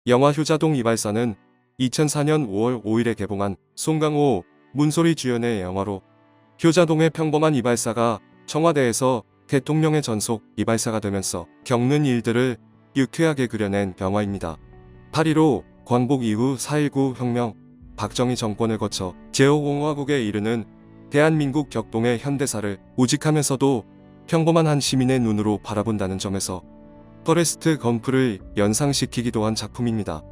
영화 효자동 이발사는 2004년 5월 5일에 개봉한 송강호, 문소리 주연의 영화로 효자동의 평범한 이발사가 청와대에서 대통령의 전속 이발사가 되면서 겪는 일들을 유쾌하게 그려낸 영화입니다. 8.15 광복 이후 4.19 혁명, 박정희 정권을 거쳐 제5공화국에 이르는 대한민국 격동의 현대사를 우직하면서도 평범한 한 시민의 눈으로 바라본다는 점에서 퍼레스트 검프를 연상시키기도 한 작품입니다.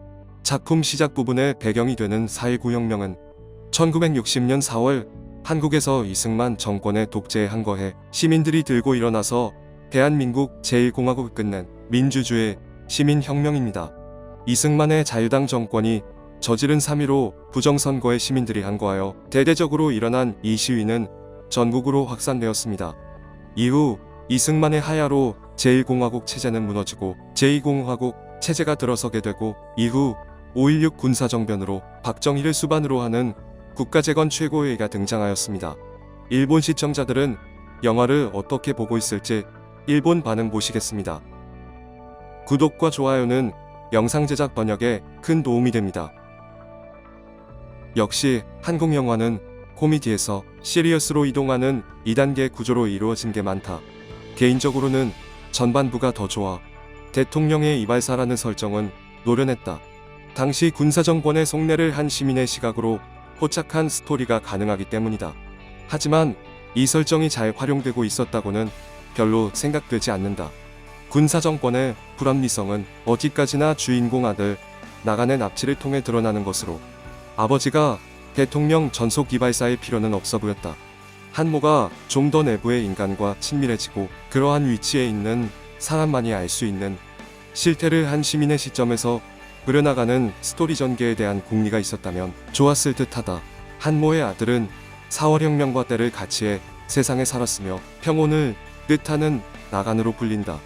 작품 시작 부분의 배경이 되는 4.19 혁명은 1960년 4월 한국에서 이승만 정권의 독재에 항거해 시민들이 들고 일어나서 대한민국 제1공화국을 끝낸 민주주의 시민혁명입니다. 이승만의 자유당 정권이 저지른 3.15 부정선거에 시민들이 항거하여 대대적으로 일어난 이 시위는 전국으로 확산되었습니다. 이후 이승만의 하야로 제1공화국 체제는 무너지고 제2공화국 체제가 들어서게 되고 이후 5.16 군사정변으로 박정희를 수반으로 하는 국가재건 최고회의가 등장하였습니다. 일본 시청자들은 영화를 어떻게 보고 있을지 일본 반응 보시겠습니다. 구독과 좋아요는 영상 제작 번역에 큰 도움이 됩니다. 역시 한국 영화는 코미디에서 시리어스로 이동하는 2단계 구조로 이루어진 게 많다. 개인적으로는 전반부가 더 좋아. 대통령의 이발사라는 설정은 노련했다. 당시 군사정권의 속내를 한 시민의 시각으로 포착한 스토리가 가능하기 때문이다. 하지만 이 설정이 잘 활용되고 있었다고는 별로 생각되지 않는다. 군사정권의 불합리성은 어디까지나 주인공 아들 나간의 납치를 통해 드러나는 것으로 아버지가 대통령 전속 이발사일 필요는 없어 보였다. 한모가 좀 더 내부의 인간과 친밀해지고 그러한 위치에 있는 사람만이 알 수 있는 실태를 한 시민의 시점에서 그려나가는 스토리 전개에 대한 공리가 있었다면 좋았을 듯하다. 한모의 아들은 4월 혁명과 때를 같이해 세상에 살았으며 평온을 뜻하는 나간으로 불린다.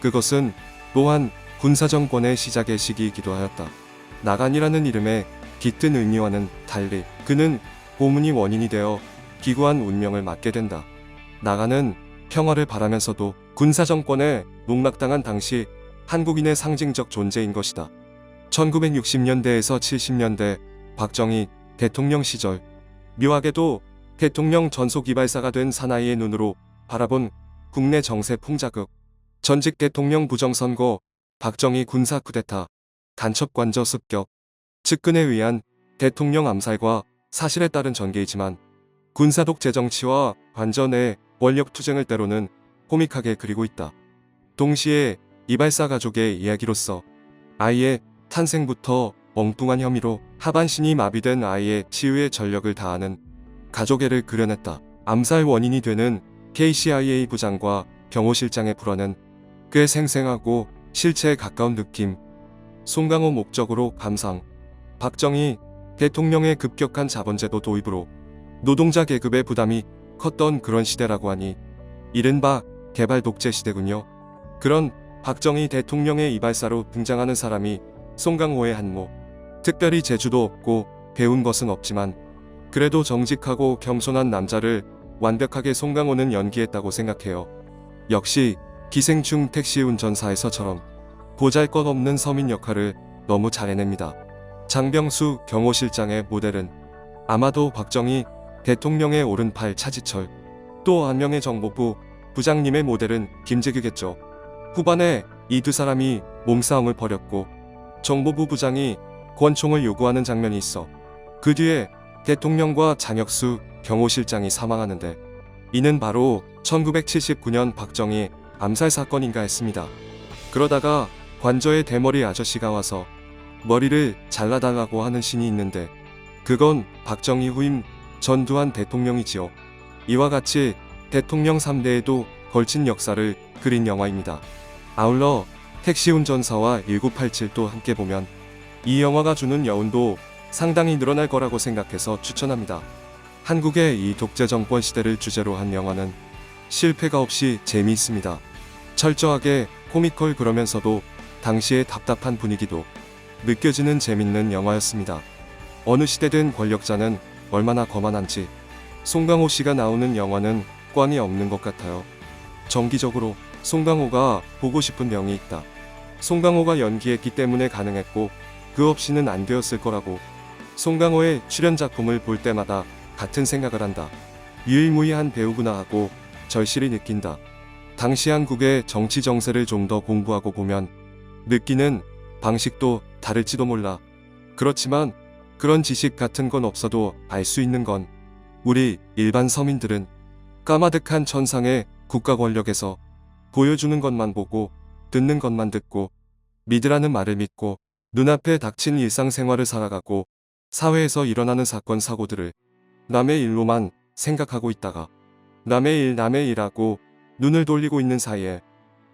그것은 또한 군사정권의 시작의 시기이기도 하였다. 나간이라는 이름의 깃든 의미와는 달리 그는 고문이 원인이 되어 기구한 운명을 맞게 된다. 나간은 평화를 바라면서도 군사정권에 농락당한 당시 한국인의 상징적 존재인 것이다. 1960년대에서 70년대 박정희 대통령 시절 묘하게도 대통령 전속 이발사가 된 사나이의 눈으로 바라본 국내 정세 풍자극, 전직 대통령 부정선거, 박정희 군사 쿠데타, 간첩 관저 습격, 측근에 의한 대통령 암살과 사실에 따른 전개이지만 군사 독재 정치와 관전의 권력 투쟁을 때로는 코믹하게 그리고 있다. 동시에 이발사 가족의 이야기로서 아이의 탄생부터 엉뚱한 혐의로 하반신이 마비된 아이의 치유에 전력을 다하는 가족애를 그려냈다. 암살 원인이 되는 KCIA 부장과 경호실장의 불화는 꽤 생생하고 실체에 가까운 느낌. 송강호 목적으로 감상. 박정희 대통령의 급격한 자본제도 도입으로 노동자 계급의 부담이 컸던 그런 시대라고 하니 이른바 개발 독재 시대군요. 그런 박정희 대통령의 이발사로 등장하는 사람이 송강호의 한모. 특별히 재주도 없고 배운 것은 없지만 그래도 정직하고 겸손한 남자를 완벽하게 송강호는 연기했다고 생각해요. 역시 기생충 택시 운전사에서처럼 보잘것없는 서민 역할을 너무 잘 해냅니다. 장병수 경호실장의 모델은 아마도 박정희 대통령의 오른팔 차지철, 또 한 명의 정보부 부장님의 모델은 김재규겠죠. 후반에 이 두 사람이 몸싸움을 벌였고 정보부 부장이 권총을 요구하는 장면이 있어 그 뒤에 대통령과 장혁수 경호실장이 사망하는데 이는 바로 1979년 박정희 암살 사건인가 했습니다. 그러다가 관저의 대머리 아저씨가 와서 머리를 잘라달라고 하는 신이 있는데 그건 박정희 후임 전두환 대통령이지요. 이와 같이 대통령 3대에도 걸친 역사를 그린 영화입니다. 아울러 택시 운전사와 1987도 함께 보면 이 영화가 주는 여운도 상당히 늘어날 거라고 생각해서 추천합니다. 한국의 이 독재 정권 시대를 주제로 한 영화는 실패가 없이 재미있습니다. 철저하게 코미컬 그러면서도 당시의 답답한 분위기도 느껴지는 재밌는 영화였습니다. 어느 시대든 권력자는 얼마나 거만한지 송강호 씨가 나오는 영화는 꽝이 없는 것 같아요. 정기적으로 송강호가 보고 싶은 명이 있다. 송강호가 연기했기 때문에 가능했고 그 없이는 안 되었을 거라고. 송강호의 출연 작품을 볼 때마다 같은 생각을 한다. 유일무이한 배우구나 하고 절실히 느낀다. 당시 한국의 정치 정세를 좀 더 공부하고 보면 느끼는 방식도 다를지도 몰라. 그렇지만 그런 지식 같은 건 없어도 알 수 있는 건 우리 일반 서민들은 까마득한 천상의 국가 권력에서 보여주는 것만 보고 듣는 것만 듣고 믿으라는 말을 믿고 눈앞에 닥친 일상생활을 살아가고 사회에서 일어나는 사건 사고들을 남의 일로만 생각하고 있다가 남의 일하고 눈을 돌리고 있는 사이에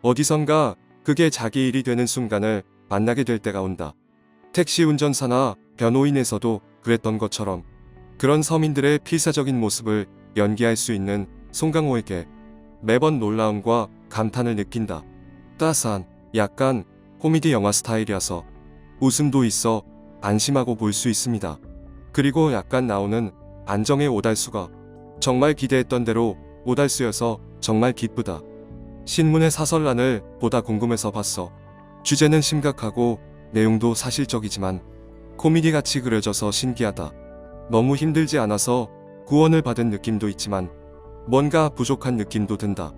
어디선가 그게 자기 일이 되는 순간을 만나게 될 때가 온다. 택시 운전사나 변호인에서도 그랬던 것처럼 그런 서민들의 필사적인 모습을 연기할 수 있는 송강호에게 매번 놀라움과 감탄을 느낀다. 따스한 약간 코미디 영화 스타일이라서 웃음도 있어 안심하고 볼 수 있습니다. 그리고 약간 나오는 안정의 오달수가 정말 기대했던 대로 오달수여서 정말 기쁘다. 신문의 사설란을 보다 궁금해서 봤어. 주제는 심각하고 내용도 사실적이지만 코미디같이 그려져서 신기하다. 너무 힘들지 않아서 구원을 받은 느낌도 있지만 뭔가 부족한 느낌도 든다.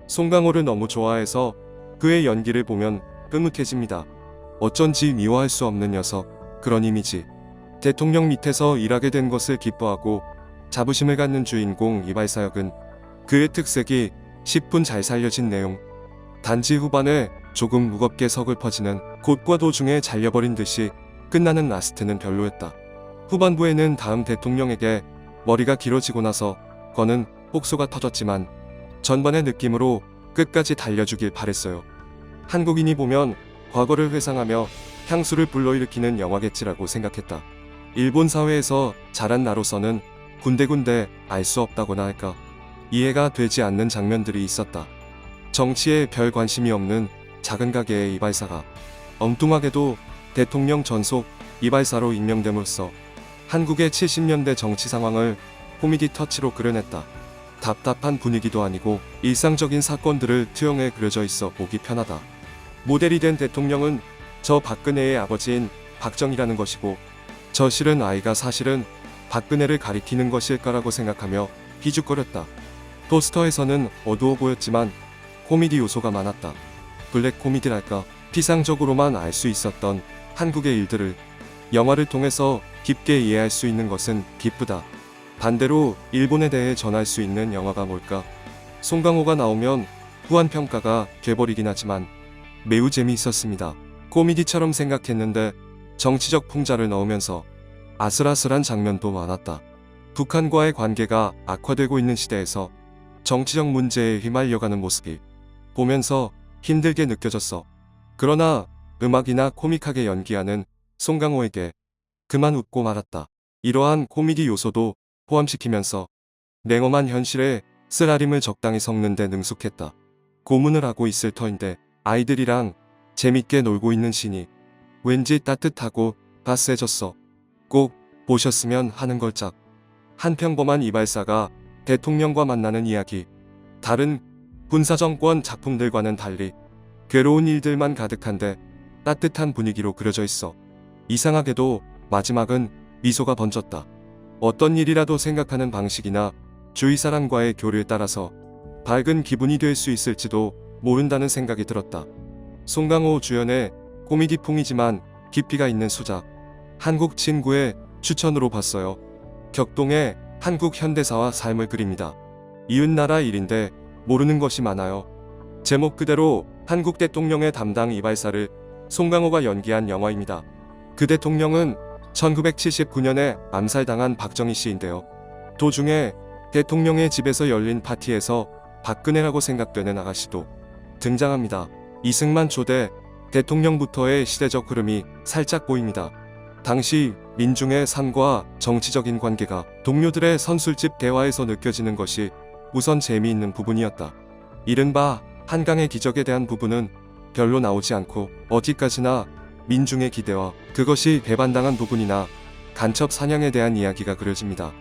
송강호를 너무 좋아해서 그의 연기를 보면 흐뭇해집니다. 어쩐지 미워할 수 없는 녀석, 그런 이미지. 대통령 밑에서 일하게 된 것을 기뻐하고 자부심을 갖는 주인공 이발사 역은 그의 특색이 10분 잘 살려진 내용. 단지 후반에 조금 무겁게 서글퍼지는 곧과 도중에 잘려버린 듯이 끝나는 라스트는 별로였다. 후반부에는 다음 대통령에게 머리가 길어지고 나서 거는 폭소가 터졌지만 전반의 느낌으로 끝까지 달려주길 바랬어요. 한국인이 보면 과거를 회상하며 향수를 불러일으키는 영화겠지라고 생각했다. 일본 사회에서 자란 나로서는 군데군데 알 수 없다고나 할까. 이해가 되지 않는 장면들이 있었다. 정치에 별 관심이 없는 작은 가게의 이발사가 엉뚱하게도 대통령 전속 이발사로 임명됨으로써 한국의 70년대 정치 상황을 코미디 터치로 그려냈다. 답답한 분위기도 아니고 일상적인 사건들을 투영해 그려져 있어 보기 편하다. 모델이 된 대통령은 저 박근혜의 아버지인 박정희라는 것이고 저 실은 아이가 사실은 박근혜를 가리키는 것일까라고 생각하며 희죽거렸다. 포스터에서는 어두워 보였지만 코미디 요소가 많았다. 블랙 코미디랄까. 피상적으로만 알 수 있었던 한국의 일들을 영화를 통해서 깊게 이해할 수 있는 것은 기쁘다. 반대로 일본에 대해 전할 수 있는 영화가 뭘까? 송강호가 나오면 후한 평가가 돼버리긴 하지만 매우 재미있었습니다. 코미디처럼 생각했는데 정치적 풍자를 넣으면서 아슬아슬한 장면도 많았다. 북한과의 관계가 악화되고 있는 시대에서 정치적 문제에 휘말려가는 모습이 보면서 힘들게 느껴졌어. 그러나 음악이나 코믹하게 연기하는 송강호에게 그만 웃고 말았다. 이러한 코미디 요소도 포함시키면서 냉엄한 현실에 쓰라림을 적당히 섞는데 능숙했다. 고문을 하고 있을 터인데 아이들이랑 재밌게 놀고 있는 신이 왠지 따뜻하고 따스해졌어. 꼭 보셨으면 하는 걸작. 한 평범한 이발사가 대통령과 만나는 이야기. 다른 군사정권 작품들과는 달리 괴로운 일들만 가득한데 따뜻한 분위기로 그려져 있어. 이상하게도 마지막은 미소가 번졌다. 어떤 일이라도 생각하는 방식이나 주위 사람과의 교류에 따라서 밝은 기분이 될 수 있을지도 모른다는 생각이 들었다. 송강호 주연의 코미디풍이지만 깊이가 있는 수작. 한국 친구의 추천으로 봤어요. 격동의 한국 현대사와 삶을 그립니다. 이웃나라 일인데 모르는 것이 많아요. 제목 그대로 한국 대통령의 담당 이발사를 송강호가 연기한 영화입니다. 그 대통령은 1979년에 암살당한 박정희 씨인데요. 도중에 대통령의 집에서 열린 파티에서 박근혜라고 생각되는 아가씨도 등장합니다. 이승만 초대 대통령부터의 시대적 흐름이 살짝 보입니다. 당시 민중의 삶과 정치적인 관계가 동료들의 선술집 대화에서 느껴지는 것이 우선 재미있는 부분이었다. 이른바 한강의 기적에 대한 부분은 별로 나오지 않고 어디까지나 민중의 기대와 그것이 배반당한 부분이나 간첩 사냥에 대한 이야기가 그려집니다.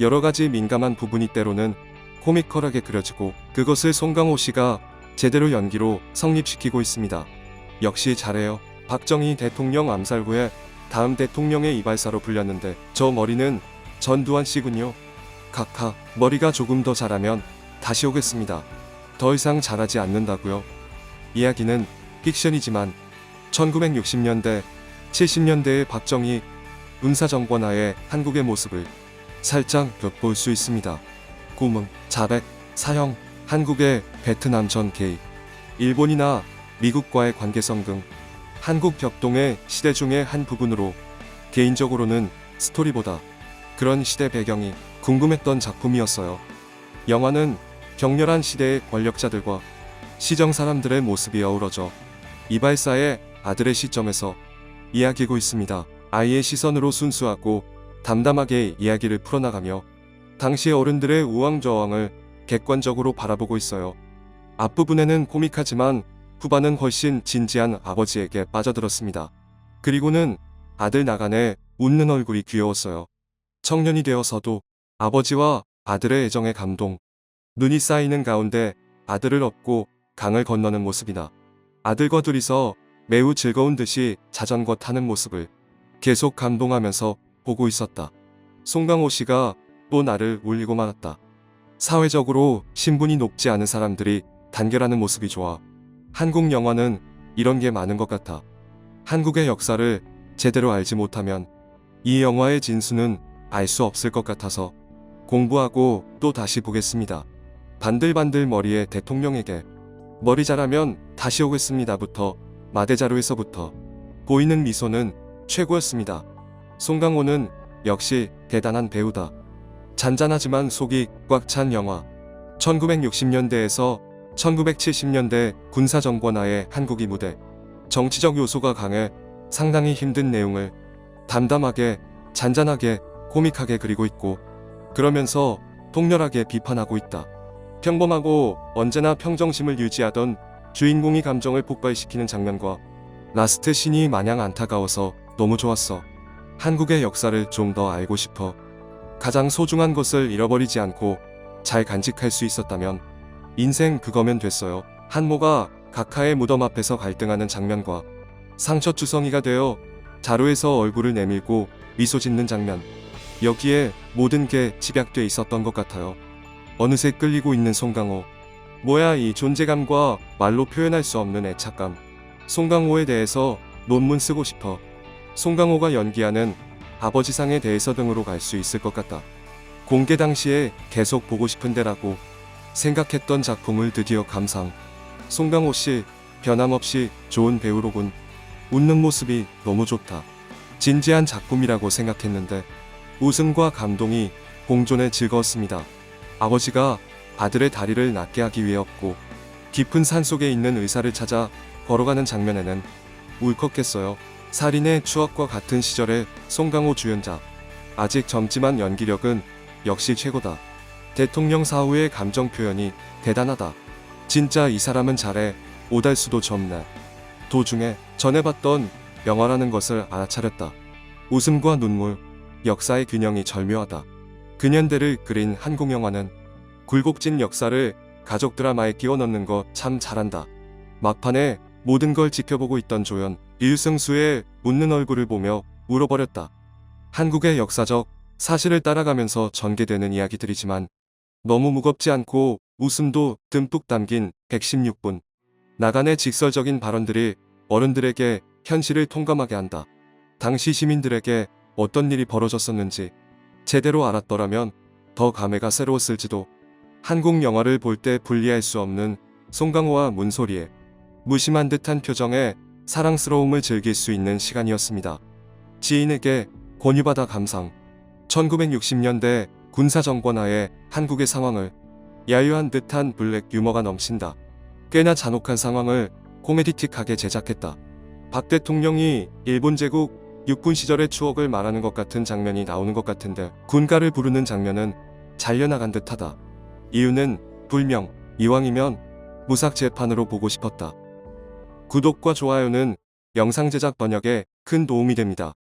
여러가지 민감한 부분이 때로는 코미컬하게 그려지고 그것을 송강호 씨가 제대로 연기로 성립시키고 있습니다. 역시 잘해요. 박정희 대통령 암살 후에 다음 대통령의 이발사로 불렸는데 저 머리는 전두환 씨군요. 카카, 머리가 조금 더 자라면 다시 오겠습니다. 더 이상 자라지 않는다고요. 이야기는 픽션이지만 1960년대, 70년대의 박정희 군사정권 하에 한국의 모습을 살짝 엿볼 수 있습니다. 고문, 자백, 사형, 한국의 베트남 전 개입, 일본이나 미국과의 관계성 등 한국 격동의 시대 중의 한 부분으로 개인적으로는 스토리보다 그런 시대 배경이 궁금했던 작품이었어요. 영화는 격렬한 시대의 권력자들과 시정 사람들의 모습이 어우러져 이발사의 아들의 시점에서 이야기하고 있습니다. 아이의 시선으로 순수하고 담담하게 이야기를 풀어나가며 당시 어른들의 우왕좌왕을 객관적으로 바라보고 있어요. 앞부분에는 코믹하지만 후반은 훨씬 진지한 아버지에게 빠져들었습니다. 그리고는 아들 나간의 웃는 얼굴이 귀여웠어요. 청년이 되어서도 아버지와 아들의 애정에 감동. 눈이 쌓이는 가운데 아들을 업고 강을 건너는 모습이다. 아들과 둘이서 매우 즐거운 듯이 자전거 타는 모습을 계속 감동하면서 보고 있었다. 송강호 씨가 또 나를 울리고 말았다. 사회적으로 신분이 높지 않은 사람들이 단결하는 모습이 좋아. 한국 영화는 이런 게 많은 것 같아. 한국의 역사를 제대로 알지 못하면 이 영화의 진수는 알 수 없을 것 같아서 공부하고 또 다시 보겠습니다. 반들반들 머리의 대통령에게 머리 자라면 다시 오겠습니다부터 마대자루에서부터 보이는 미소는 최고였습니다. 송강호는 역시 대단한 배우다. 잔잔하지만 속이 꽉 찬 영화. 1960년대에서 1970년대 군사정권 하에 한국이 무대. 정치적 요소가 강해 상당히 힘든 내용을 담담하게, 잔잔하게, 코믹하게 그리고 있고 그러면서 통렬하게 비판하고 있다. 평범하고 언제나 평정심을 유지하던 주인공이 감정을 폭발시키는 장면과 라스트 씬이 마냥 안타까워서 너무 좋았어. 한국의 역사를 좀 더 알고 싶어. 가장 소중한 것을 잃어버리지 않고 잘 간직할 수 있었다면 인생 그거면 됐어요. 한모가 각하의 무덤 앞에서 갈등하는 장면과 상처투성이가 되어 자루에서 얼굴을 내밀고 미소 짓는 장면. 여기에 모든 게 집약돼 있었던 것 같아요. 어느새 끌리고 있는 송강호. 뭐야 이 존재감과 말로 표현할 수 없는 애착감. 송강호에 대해서 논문 쓰고 싶어. 송강호가 연기하는 아버지상에 대해서 등으로 갈 수 있을 것 같다. 공개 당시에 계속 보고 싶은데라고 생각했던 작품을 드디어 감상. 송강호 씨 변함없이 좋은 배우로군. 웃는 모습이 너무 좋다. 진지한 작품이라고 생각했는데 웃음과 감동이 공존해 즐거웠습니다. 아버지가 아들의 다리를 낫게 하기 위해 없고 깊은 산속에 있는 의사를 찾아 걸어가는 장면에는 울컥했어요. 살인의 추억과 같은 시절의 송강호 주연자. 아직 젊지만 연기력은 역시 최고다. 대통령 사후의 감정 표현이 대단하다. 진짜 이 사람은 잘해. 오달수도 젊네. 도중에 전에 봤던 영화라는 것을 알아차렸다. 웃음과 눈물, 역사의 균형이 절묘하다. 근현대를 그린 한국 영화는 굴곡진 역사를 가족 드라마에 끼워 넣는 거 참 잘한다. 막판에 모든 걸 지켜보고 있던 조연, 류승수의 웃는 얼굴을 보며 울어버렸다. 한국의 역사적 사실을 따라가면서 전개되는 이야기들이지만 너무 무겁지 않고 웃음도 듬뿍 담긴 116분. 나간의 직설적인 발언들이 어른들에게 현실을 통감하게 한다. 당시 시민들에게 어떤 일이 벌어졌었는지 제대로 알았더라면 더 감회가 새로웠을지도. 한국 영화를 볼 때 분리할 수 없는 송강호와 문소리의 무심한 듯한 표정에 사랑스러움을 즐길 수 있는 시간이었습니다. 지인에게 권유받아 감상. 1960년대 군사정권 하에 한국의 상황을 야유한 듯한 블랙 유머가 넘친다. 꽤나 잔혹한 상황을 코미디틱하게 제작했다. 박 대통령이 일본 제국 육군 시절의 추억을 말하는 것 같은 장면이 나오는 것 같은데 군가를 부르는 장면은 잘려나간 듯하다. 이유는 불명. 이왕이면 무삭 재판으로 보고 싶었다. 구독과 좋아요는 영상 제작 번역에 큰 도움이 됩니다.